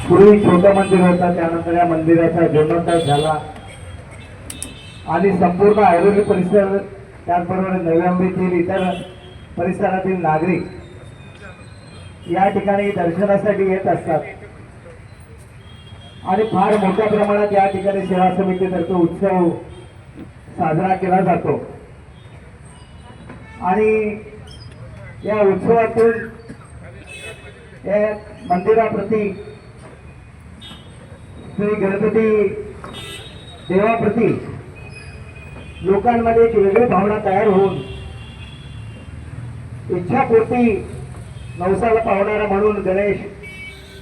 पूर्वी छोटं मंदिर होतं, त्यानंतर या मंदिराचा जीर्णोद्धार झाला आणि संपूर्ण ऐरोली परिसर त्याचबरोबर नवी मुंबईतील इतर परिसरातील नागरिक या ठिकाणी दर्शनासाठी येत असतात आणि फार मोठ्या प्रमाणात या ठिकाणी सेवा समितीतर्फे उत्सव साजरा केला जातो आणि या उत्सवातून या मंदिराप्रती श्री गणपती देवाप्रती लोकांमध्ये एक वेगळी भावना तयार होऊन इच्छापूर्ती नवसाला पावणारा म्हणून गणेश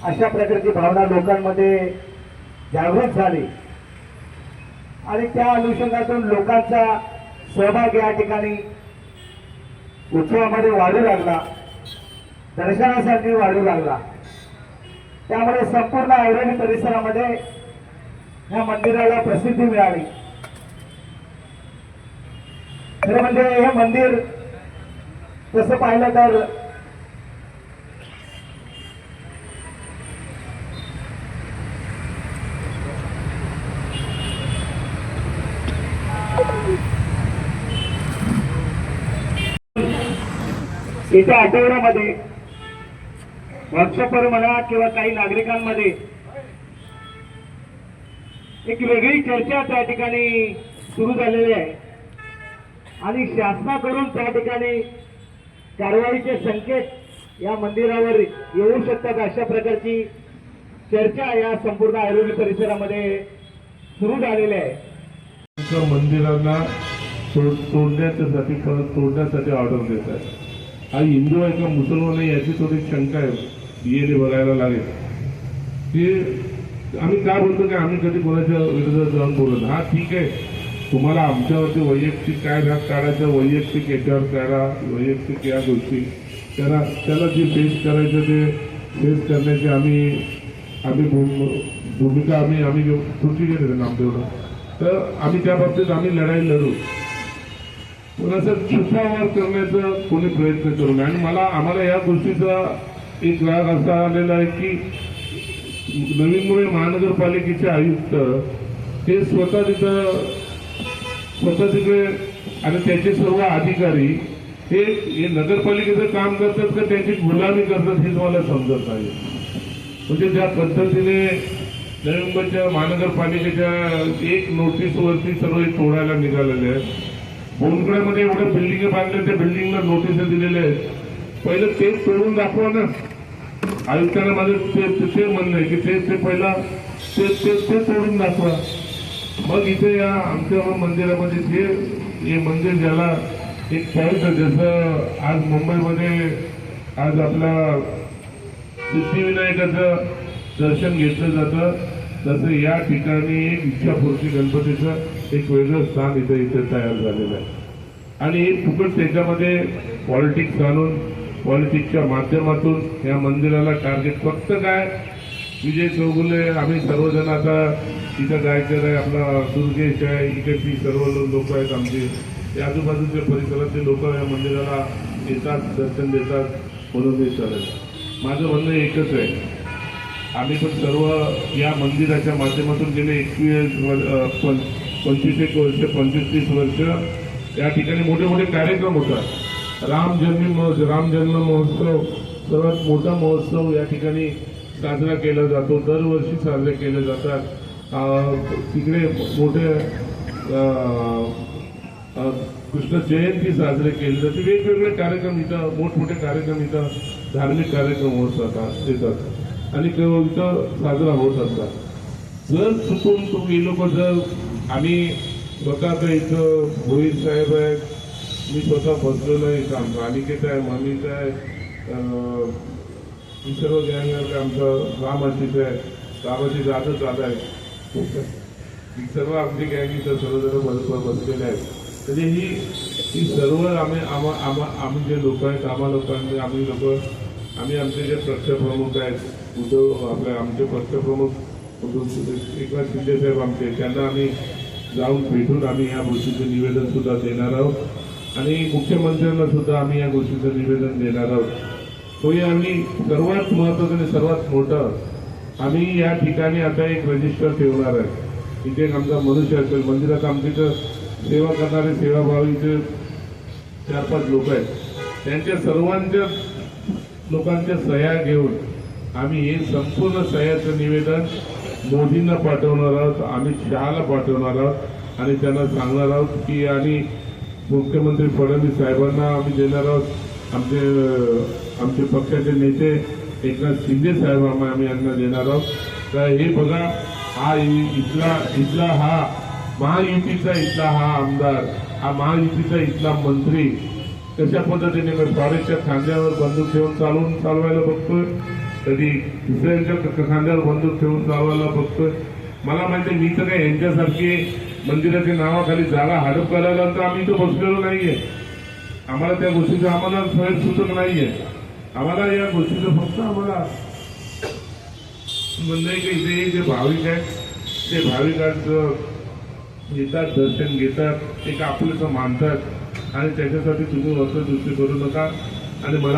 अशा प्रकारची भावना लोकांमध्ये जागृत झाली आणि त्या अनुषंगातून लोकांचा सहभाग या ठिकाणी उत्सवामध्ये वाढू लागला, दर्शनासाठी वाढू लागला। त्यामुळे संपूर्ण ऐरोली परिसरामध्ये या मंदिराला प्रसिद्धी मिळाली। खरं म्हणजे हे मंदिर तसं पाहिलं तर येत्या आठवड्यामध्ये व्हॉट्सअपवर म्हणा किंवा काही नागरिकांमध्ये एक वेगळी चर्चा त्या ठिकाणी सुरू झालेली आहे आणि शासनाकडून त्या ठिकाणी कारवाईचे संकेत या मंदिरावर येऊ शकतात अशा प्रकारची चर्चा या संपूर्ण ऐरोली परिसरामध्ये सुरू झालेली आहे। मंदिरांना तोडण्यासाठी ऑर्डर देत आहे। हा हिंदू आहे का मुसलमान आहे याची थोडी शंका आहे, येणे बघायला लागेल की आम्ही काय बोलतो की आम्ही कधी कोणाच्या विरोधात जाऊन बोलत। हा ठीक आहे, तुम्हाला आमच्यावरती वैयक्तिक काय भाग काढायचं वैयक्तिक याच्यावर काढा, वैयक्तिक या गोष्टी करा, त्याला जे फेस करायचं ते फेस करण्याची आम्ही भूमिका आम्ही कृती केली नामदेवला, तर आम्ही त्या बाबतीत आम्ही लढाई लढू, पण असं छुपावर करण्याचा कोणी प्रयत्न करू नये। आणि आम्हाला या गोष्टीचा एक राग असा आलेला आहे की नवी मुंबई महानगरपालिकेचे आयुक्त हे स्वतः तिकडे आणि त्याचे सर्व अधिकारी हे नगरपालिकेचं काम करतात का त्यांची गुलामी करतात हेच मला समजत नाही। म्हणजे ज्या पद्धतीने नवी मुंबईच्या महानगरपालिकेच्या एक नोटीसवरती सर्व तोडायला निघालेले आहेत। बोनकड्यामध्ये एवढ्या बिल्डिंग बांधल्या, त्या बिल्डिंगला नोटीस दिलेल्या आहेत, पहिलं ते तोडून दाखवा ना। आयुक्तांना माझं ते म्हणणं आहे की ते पहिला ते तोडून दाखवा, मग इथे या आमच्या मंदिरामध्ये हे मंदिर ज्याला एक पॉईंट जसं आज मुंबईमध्ये आज आपला सिद्धिविनायकाचं दर्शन घेतलं जातं, तसं या ठिकाणी एक इच्छापूर्ती गणपतीचं एक वेगळं स्थान इथे तयार झालेलं आहे। आणि हे फुकट त्याच्यामध्ये पॉलिटिक्स आणून पॉलिटिक्सच्या माध्यमातून या मंदिराला टार्गेट फक्त काय विजय चौगुले आम्ही सर्वजण आता इथं जायचं आहे, आपला दुर्गेश आहे, इकडची सर्व लोक आहेत आमचे, या आजूबाजूच्या परिसरातले लोक या मंदिराला येतात, दर्शन देतात म्हणून हे चालेल। माझं म्हणणं एकच आहे, आम्ही पण सर्व या मंदिराच्या माध्यमातून गेले 25 वर्ष 25-30 वर्ष या ठिकाणी मोठे मोठे कार्यक्रम होतात। राम जन्म महोत्सव सर्वात मोठा महोत्सव या ठिकाणी साजरा केला जातो, दरवर्षी साजरे केले जातात। तिकडे मोठे कृष्ण जयंती साजरे केले जाते, वेगवेगळे कार्यक्रम इथं मोठमोठे कार्यक्रम इथं धार्मिक कार्यक्रम होत येतात आणि इथं साजरा होत असतात। जर चुकून तुम्ही लोक जर आम्ही स्वतः तर इथं भोईर साहेब आहेत, मी स्वतः बसलेलो आहे, इथं अनिकेत आहे, मनीत आहे, ही सर्व गँग आमचं रामाशीच आहे, रामाशी जाधव दादा आहे, ही सर्व आमची गँग इथं सर्वजण बसलेले आहेत। म्हणजे ही सर्व आम्ही जे लोक आहेत आम्ही आमचे जे पक्षप्रमुख आहेत आमचे पक्षप्रमुख एकनाथ शिंदे साहेब आमचे, त्यांना आम्ही जाऊन भेटून आम्ही या गोष्टीचं निवेदन सुद्धा देणार आहोत आणि मुख्यमंत्र्यांना सुद्धा आम्ही या गोष्टीचं निवेदन देणार आहोत। तो आम्ही सर्वात महत्त्वाचं आणि सर्वात मोठं आम्ही या ठिकाणी आता एक रजिस्टर ठेवणार आहे. इथे एक आमचा मनुष्य असेल, मंदिरात आमच्या इथं सेवा करणारे सेवाभावीचे 4-5 लोक आहेत. त्यांच्या सर्वांच्या लोकांच्या सह्या घेऊन आम्ही हे संपूर्ण सह्याचं निवेदन मोदींना पाठवणार आहोत, अमित शहाला पाठवणार आहोत आणि त्यांना सांगणार आहोत की आणि मुख्यमंत्री फडणवीस साहेबांना आम्ही देणार आहोत. आमचे पक्षाचे नेते एकनाथ शिंदे साहेबांना आम्ही यांना देणार आहोत. तर हे बघा, हा इथला हा महायुतीचा इथला हा आमदार, हा महायुतीचा इथला मंत्री कशा पद्धतीने फॉरेस्टच्या खांद्यावर बंदूक ठेवून चालवायला बघतोय, कधी दुसऱ्यांच्या खांद्यावर बंदूक ठेवून चालवायला बघतोय. मला माहिती मी तर काय यांच्यासारखे मंदिराच्या नावाखाली जागा हडप करायला तर आम्ही इथं बसलेलो नाहीये. आम्हाला त्या गोष्टीचं आम्हाला स्वयं सुचक नाहीये. आम्हाला या गोष्टीचं फक्त आम्हाला म्हणणं आहे की इथे जे भाविक आहेत ते भाविकांचं येतात, दर्शन घेतात, एक आपलंसं मानतात आणि त्याच्यासाठी तुम्ही वस्तू दुसरी करू नका. आणि मला